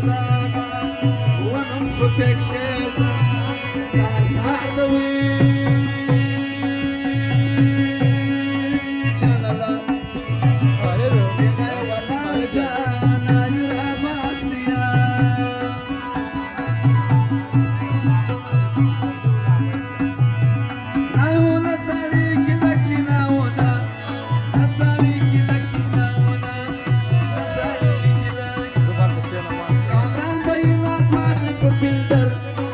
زاغا ونمخو فيك شيزا سار سار دوي جلالا ولا نامر أباسيا ناونا زاريك لكي ناونا نزاريك لكي ناونا نزاريك لك كامران بينا سواخي ففلدر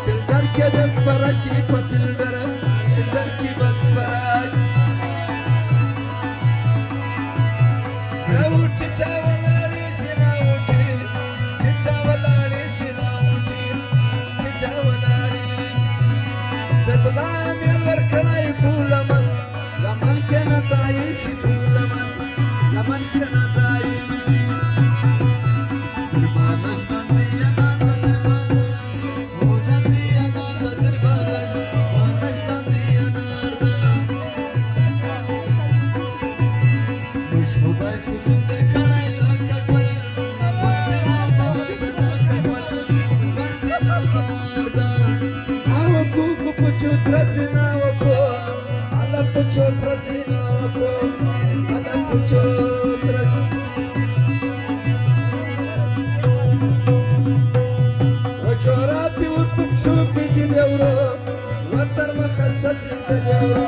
فلدر كي بسفركي ففلدر فلدر كي بسفرك ناوتي تاولاري شناوتي تتاولاري شناوتي تتاولاري سبلام يلركنا يبولمن لمن كنا تعيشي بولمن لمن كنا تعيشي دربانش نندي ناندا دربانش نندي ناندا دربانش بانش نندي ناندا مش خدای سندر کړای لکه ګل باندې نابار لکه ګل باندې نابار دا اوکو کو پچو ترځنا وکو الا پچو ترځنا وکو الا پچو ترځ وجراتي وتبشو کې دی ورو وتر مخشت دی ورو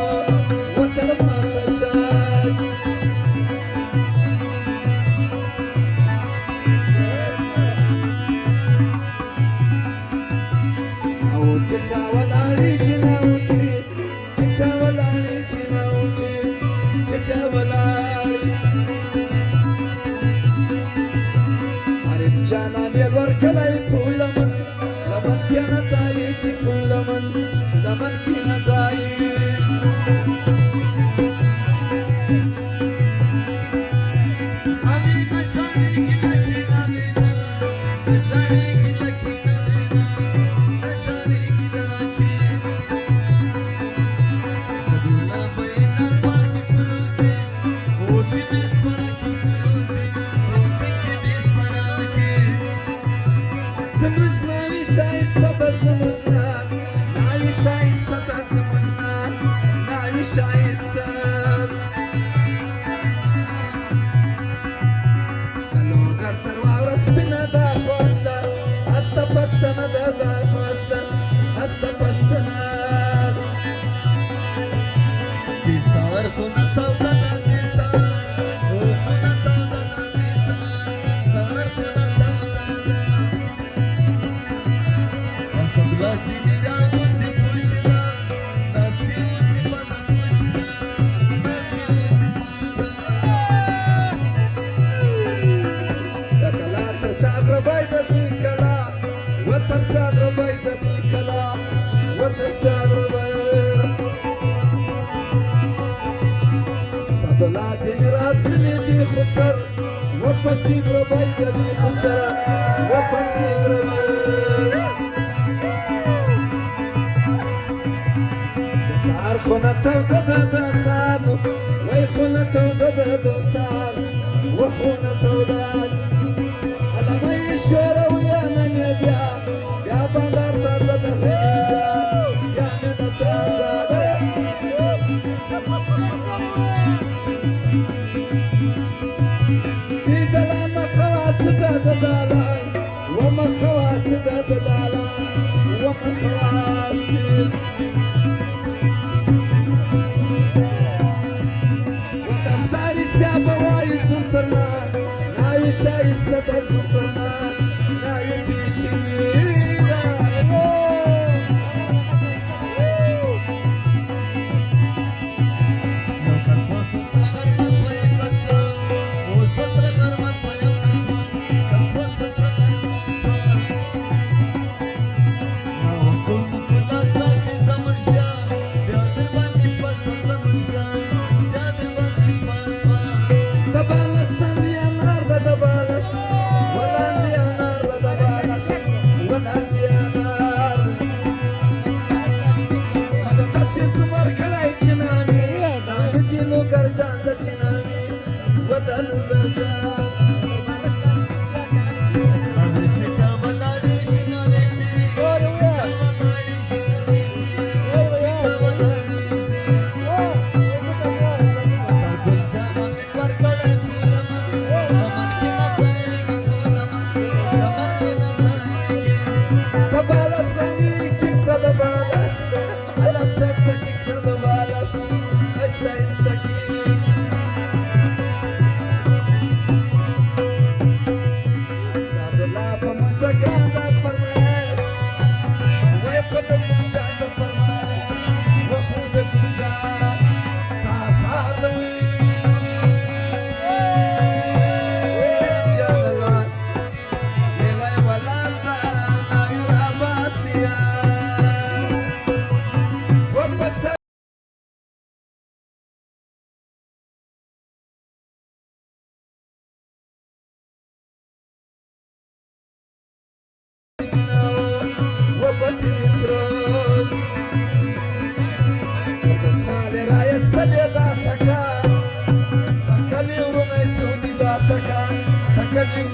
وتر مخشت تتاولاري شناوتي تتاولاري شناوتي تتاولاري عرب جانا بيلور كلاي بولمن لمن كنا تعيش بولمن لمن كنا تعيش أبي بشاري كلاكي نامينا بشاري كلاكي نامينا بشاري شايستا تزمجنا ناوي شايستا تزمجنا ناوي شايستا لوغر تروارس بنا دا خواستا استا پشتنا دا خواستا استا پشتنا دیسار خونا تاو دا دیسار خونا تاو دا دیسار سار خونا تاو دا Sadlaci niramuzi pušinas, naski uzi pada pušinas, naski uzi pada. Dakala tarshadra bayda dikala, wa tarshadra bayda dikala, wa tarshadra bayda. Sadlaci nirasli di khusar, wa pasidra bayda di khusara, wa pasidra bayda. سار خونه توده ده سار وی خونه توده ده سار و خونه توده علمه شوره و یا نمی بیا بیا بندر تازه ده بیا بیا من تازه ده دی دلان مخواش ده دلان و مخواش ده دلان و مخواش بواي زنطرنا ناوي شايستا دا زنطرنا ناوي بيشيدا لو كسوس وسترغر مسوية كسوا وز وسترغر مسوية كسوا كسوس وسترغر مسوية ناو كل مكلا سراكي زمج بيا بيادر باندش بسوا زمج بيا بيادر باندش بسوا دبالش نندي النهارده دبالش ولا عندي النهارده دبالش ولا عندي النهارده هذا تسي زمر كلاي تنامي نامدي لو غرجان ده تنامي ودل غرجان خود گلجان د پرواز وخود گلجان سار سار دوی جانلان لیلای ولاندا نایر عباسیا وپس وبتي نسرون كتسالي رايس تلي دا سكا سكالي ورمي تسودي دا سكا سكالي